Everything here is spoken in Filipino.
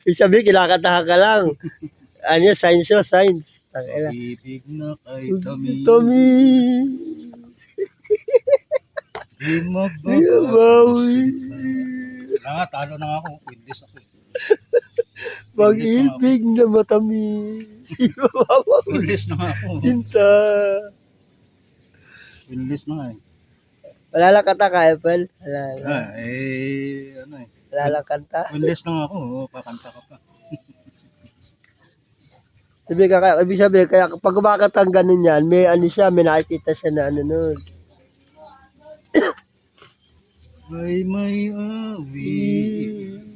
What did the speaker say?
Isabi, kinakatahan ka lang. Ano yun, science yun, science. Pag-ibig na kay Tami. Tommy. Di Bawi. magbabagusin pa. Wala nga, talo na nga ako. Windis ako. Pag-ibig na matamis. Windis na nga ako. Sinta. Windis na nga eh. Wala lang kanta ka, Apple. Wala lang. Ano eh. Wala lang kanta. Windis na nga ako. Kakanta ka pa. Sabi ka, ibig sabihin, kaya pag kumakanta ang ganun yan, may ano siya, may nakikita siya na ano nun. May awi.